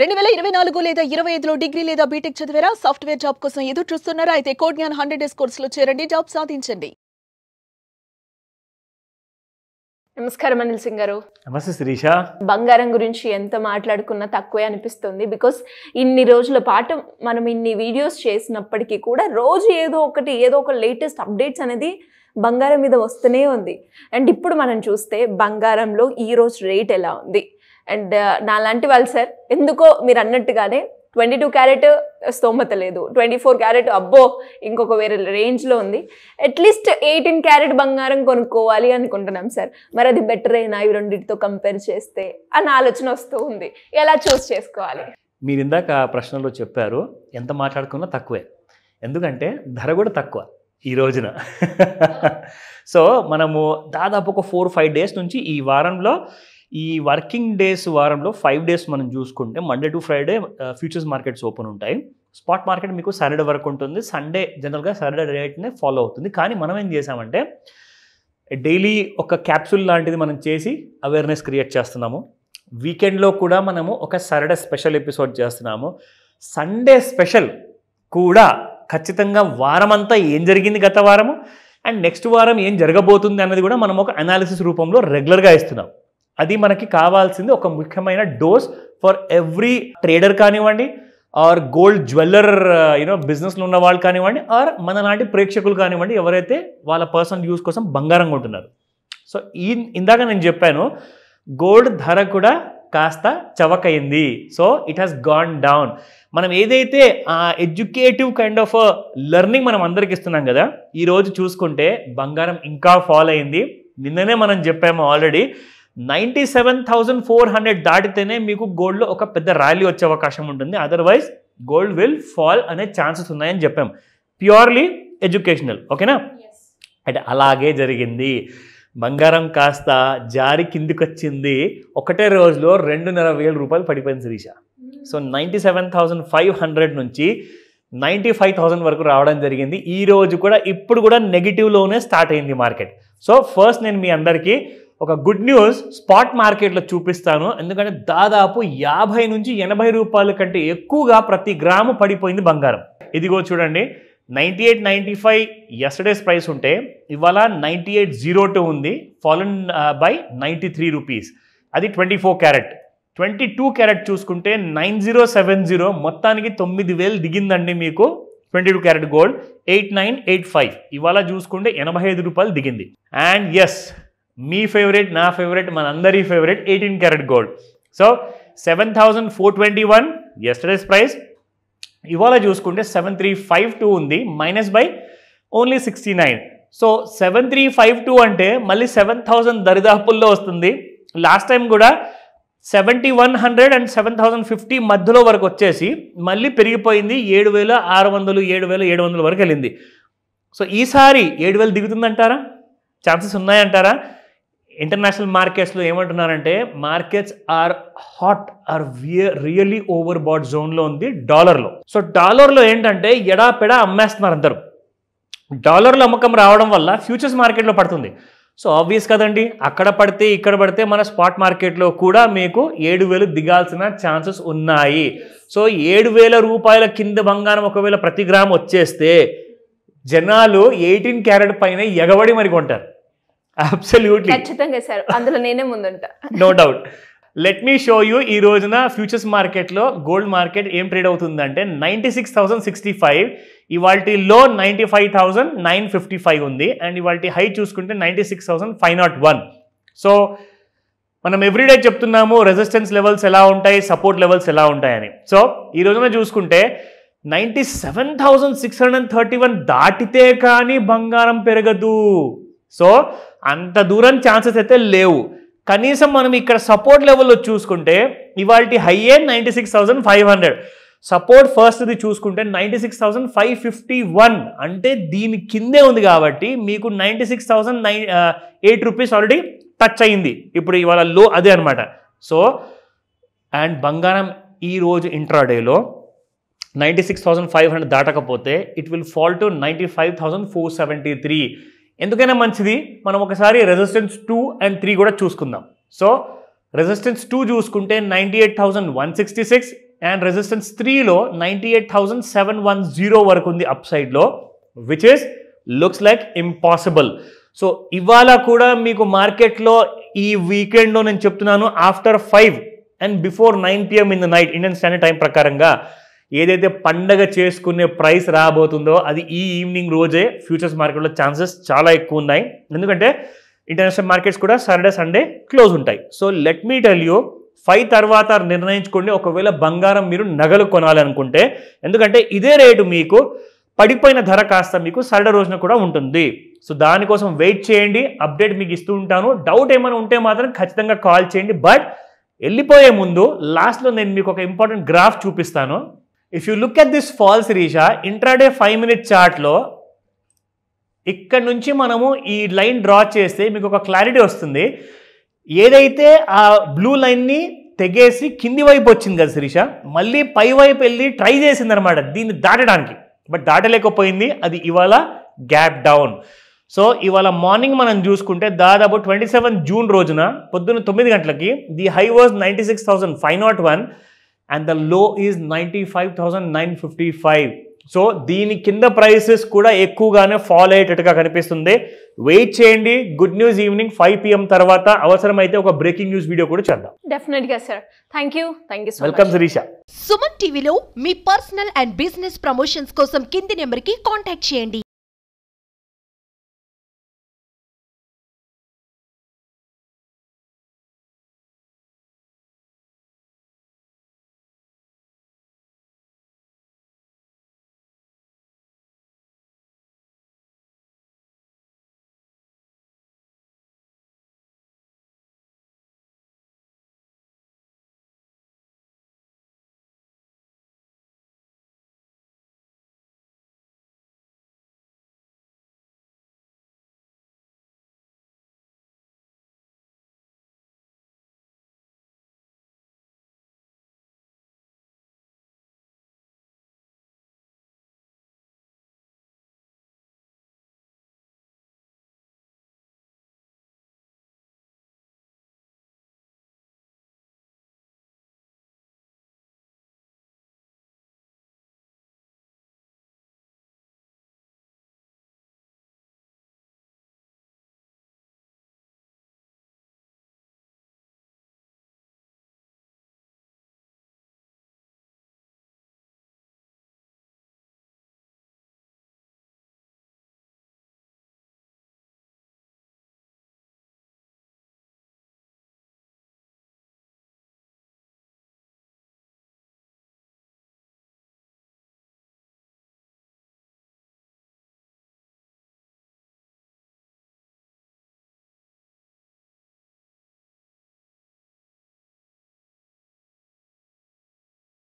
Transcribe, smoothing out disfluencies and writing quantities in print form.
2024 లేదా 25లో డిగ్రీ లేదా బీటెక్ చదివారా? సాఫ్ట్వేర్ జాబ్ కోసం ఎదురు చూస్తున్నారా? అయితే కోడ్ జ్ఞాన్ 100 డేస్ కోర్సులో చేరండి, జాబ్ సాధించండి. నమస్కారం అనిల్ సింగ్ గారు. నమస్తే శిరీష. బంగారం గురించి ఎంత మాట్లాడుకున్నా తక్కువే అనిపిస్తుంది. బికాస్ ఇన్ని రోజుల పాటు మనం ఇన్ని వీడియోస్ చేసినప్పటికీ కూడా రోజు ఏదో ఒక లేటెస్ట్ అప్డేట్స్ అనేది బంగారం మీద వస్తూనే ఉంది. అండ్ ఇప్పుడు మనం చూస్తే బంగారంలో ఈ రోజు రేట్ ఎలా ఉంది. అండ్ నాలాంటి వాళ్ళు సార్ ఎందుకో మీరు అన్నట్టుగానే 22 క్యారెట్ స్తోమత లేదు, 24 క్యారెట్ అబ్బో ఇంకొక వేరే రేంజ్లో ఉంది. అట్లీస్ట్ 18 క్యారెట్ బంగారం కొనుక్కోవాలి అనుకుంటున్నాం సార్. మరి అది బెటర్ అయినా ఈ రెండింటితో కంపేర్ చేస్తే అన్న ఆలోచన వస్తూ ఉంది. ఎలా చూస్ చేసుకోవాలి? మీరు ఇందాక ప్రశ్నలో చెప్పారు ఎంత మాట్లాడుకున్నా తక్కువే, ఎందుకంటే ధర కూడా తక్కువ ఈ రోజున. సో మనము దాదాపు ఒక 4-5 డేస్ నుంచి ఈ వారంలో, ఈ వర్కింగ్ డేస్ వారంలో 5 డేస్ మనం చూసుకుంటే Monday to Friday futures markets open ఉంటాయి. స్పాట్ మార్కెట్ మీకు సాటర్డే వరకు ఉంటుంది. సండే జనరల్గా సాటర్డే రేట్నే ఫాలో అవుతుంది. కానీ మనం ఏం చేసామంటే డైలీ ఒక క్యాప్సూల్ లాంటిది మనం చేసి అవేర్నెస్ క్రియేట్ చేస్తున్నాము. వీకెండ్లో కూడా మనము ఒక సాటర్డే స్పెషల్ ఎపిసోడ్ చేస్తున్నాము. సండే స్పెషల్ కూడా ఖచ్చితంగా వారం అంతా ఏం జరిగింది గత వారము అండ్ నెక్స్ట్ వారం ఏం జరగబోతుంది అన్నది కూడా మనం ఒక అనాలిసిస్ రూపంలో రెగ్యులర్గా ఇస్తున్నాం. అది మనకి కావాల్సింది ఒక ముఖ్యమైన డోస్ ఫర్ ఎవ్రీ ట్రేడర్ కానివ్వండి, ఆర్ గోల్డ్ జ్యువెల్లర్ బిజినెస్లో ఉన్న వాళ్ళు కానివ్వండి, ఆర్ మన లాంటి ప్రేక్షకులు కానివ్వండి, ఎవరైతే వాళ్ళ పర్సనల్ యూస్ కోసం బంగారం కొంటున్నారు. సో ఇందాక నేను చెప్పాను గోల్డ్ ధర కూడా కాస్త చవకైంది. So it has gone down. మనం ఏదైతే ఎడ్యుకేటివ్ కైండ్ ఆఫ్ లెర్నింగ్ మనం అందరికి ఇస్తున్నాం కదా, ఈరోజు చూసుకుంటే బంగారం ఇంకా ఫాల్ అయింది. నిన్ననే మనం చెప్పాము ఆల్రెడీ 97,400 దాటితేనే మీకు గోల్డ్లో ఒక పెద్ద ర్యాలీ వచ్చే అవకాశం ఉంటుంది. అదర్వైజ్ గోల్డ్ విల్ ఫాల్ అనే ఛాన్సెస్ ఉన్నాయని చెప్పాం. ప్యూర్లీ ఎడ్యుకేషనల్, ఓకేనా? అంటే అలాగే జరిగింది. బంగారం కాస్త జారి కిందికి వచ్చింది. ఒకటే రోజులో 2,500 రూపాయలు పడిపోయింది శిరీష. సో 97,500 నుంచి 95,000 వరకు రావడం జరిగింది. ఈ రోజు కూడా ఇప్పుడు కూడా నెగిటివ్లోనే స్టార్ట్ అయింది మార్కెట్. సో ఫస్ట్ నేను మీ అందరికీ ఒక గుడ్ న్యూస్ స్పాట్ మార్కెట్లో చూపిస్తాను. ఎందుకంటే దాదాపు 50 నుంచి 80 రూపాయల కంటే ఎక్కువగా ప్రతి గ్రాము పడిపోయింది బంగారం. ఇదిగో చూడండి, 98.95 ఎస్టర్డేస్ ప్రైస్ ఉంటే ఇవాళ 98.02 ఉంది, ఫాలన్ బై 93 రూపీస్. అది 24 క్యారెట్. 22 క్యారెట్ చూసుకుంటే 9070, మొత్తానికి 9,000 దిగిందండి మీకు. 22 క్యారెట్ గోల్డ్ 8985. ఇవాళ చూసుకుంటే 85 రూపాయలు దిగింది. అండ్ ఎస్, మీ ఫేవరెట్, నా ఫేవరెట్, మనందరి favourite 18 carat gold. So 7,421 yesterday's price. ఇవాళ చూసుకుంటే 7,352 ఉంది, మైనస్ బై ఓన్లీ 69. సో 7,352 అంటే మళ్ళీ 7,000 దరిదాపుల్లో వస్తుంది. లాస్ట్ టైం కూడా 7,100 అండ్ 7,050 మధ్యలో వరకు వచ్చేసి మళ్ళీ పెరిగిపోయింది. 7,600, 7,700 వరకు వెళ్ళింది. సో ఈసారి 7,000 దిగుతుందంటారా? ఛాన్సెస్ ఉన్నాయంటారా? ఇంటర్నేషనల్ మార్కెట్స్లో ఏమంటున్నారంటే markets are hot, are really overbought జోన్లో ఉంది డాలర్లో. సో డాలర్లో ఏంటంటే ఎడాపెడా అమ్మేస్తున్నారు అందరూ. డాలర్లో అమ్మకం రావడం వల్ల ఫ్యూచర్స్ మార్కెట్లో పడుతుంది. సో ఆబ్వియస్ కదండి, అక్కడ పడితే ఇక్కడ పడితే మన స్పాట్ మార్కెట్లో కూడా మీకు 7,000 దిగాల్సిన ఛాన్సెస్ ఉన్నాయి. సో 7,000 రూపాయల కింద బంగారం ఒకవేళ ప్రతి గ్రామ్ వచ్చేస్తే జనాలు 18 క్యారెట్ పైన ఎగబడి మరి కొంటారు. అబ్సల్యూట్లీ, ఖచ్చితంగా సార్, అందులో నేనే ముందుంటా, no doubt. Let me show you. ఈ రోజున ఫ్యూచర్స్ మార్కెట్లో గోల్డ్ మార్కెట్ ఏం ట్రేడ్ అవుతుందంటే 96,065, ఇవాల్టి లో 95,955 ఉంది. అండ్ ఇవాల్టి హై చూసుకుంటే 96,501. సో మనం ఎవ్రీడే చెప్తున్నాము రెసిస్టెన్స్ లెవెల్స్ ఎలా ఉంటాయి, సపోర్ట్ లెవెల్స్ ఎలా ఉంటాయని. సో ఈ రోజున చూసుకుంటే 97,631 దాటితే కానీ బంగారం పెరగదు. సో అంత దూరం ఛాన్సెస్ అయితే లేవు. కనీసం మనం ఇక్కడ సపోర్ట్ లెవెల్లో చూసుకుంటే ఇవాల్టి హైయే 96,500, సపోర్ట్ ఫస్ట్ది చూసుకుంటే 96,551, అంటే దీని కిందే ఉంది. కాబట్టి మీకు 96,008 రూపీస్ ఆల్రెడీ టచ్ అయింది. ఇప్పుడు ఇవాళ లో అదే అనమాట. సో అండ్ బంగారం ఈరోజు ఇంట్రాడేలో 96,500 దాటకపోతే ఇట్ విల్ ఫాల్ టు 95,473. ఎందుకైనా మంచిది మనం ఒకసారి రెసిస్టెన్స్ 2 and 3 కూడా చూసుకుందాం. సో రెసిస్టెన్స్ 2 చూసుకుంటే 98,166 అండ్ రెసిస్టెన్స్ 3లో 98,710 వరకు ఉంది అప్ సైడ్లో, which is looks like impossible. So ఇవాళ కూడా మీకు మార్కెట్లో ఈ వీకెండ్లో నేను చెప్తున్నాను after 5 and before 9 PM in the night Indian standard time ప్రకారంగా ఏదైతే పండగ చేసుకునే ప్రైస్ రాబోతుందో అది ఈ ఈవినింగ్ రోజే ఫ్యూచర్స్ మార్కెట్లో ఛాన్సెస్ చాలా ఎక్కువ ఉన్నాయి. ఎందుకంటే ఇంటర్నేషనల్ మార్కెట్స్ కూడా సాటర్డే సండే క్లోజ్ ఉంటాయి. So let me tell you 5 తర్వాత నిర్ణయించుకోండి ఒకవేళ బంగారం మీరు నగలు కొనాలనుకుంటే. ఎందుకంటే ఇదే రేటు మీకు పడిపోయిన ధర కాస్త మీకు సాటర్డే రోజున కూడా ఉంటుంది. సో దానికోసం వెయిట్ చేయండి, అప్డేట్ మీకు ఇస్తూ ఉంటాను. డౌట్ ఏమైనా ఉంటే మాత్రం ఖచ్చితంగా కాల్ చేయండి. బట్ వెళ్ళిపోయే ముందు లాస్ట్లో నేను మీకు ఒక ఇంపార్టెంట్ గ్రాఫ్ చూపిస్తాను. If you look at this fall Sirisha, intraday 5 minute చార్ట్లో ఇక్కడ నుంచి మనము ఈ లైన్ డ్రా చేస్తే మీకు ఒక క్లారిటీ వస్తుంది. ఏదైతే ఆ బ్లూ లైన్ని తెగేసి కింది వైపు వచ్చింది కదా శిరీష, మళ్ళీ పై వైపు వెళ్ళి ట్రై చేసింది అనమాట దీన్ని దాటడానికి, బట్ దాటలేకపోయింది. అది ఇవాళ గ్యాప్ డౌన్. సో ఇవాళ మార్నింగ్ మనం చూసుకుంటే దాదాపు 27 జూన్ రోజున పొద్దున్న 9 గంటలకి the high was 96,501 and the low is 95,955. So దీని కింద ప్రైసెస్ కూడా ఎక్కువగానే ఫాల్ అయ్యేటట్టుగా కనిపిస్తుంది. వెయిట్ చేయండి. గుడ్ న్యూస్ ఈవినింగ్ 5 PM తర్వాత అవసరమైతే ఒక బ్రేకింగ్ న్యూస్ వీడియో కూడా చేద్దాం. డెఫినెట్గా sir. Thank you so welcome Sirisha. Suman టీవీలో మీ పర్సనల్ అండ్ బిజినెస్ ప్రమోషన్స్ కోసం కింది నెంబర్కి కాంటాక్ట్ చేయండి.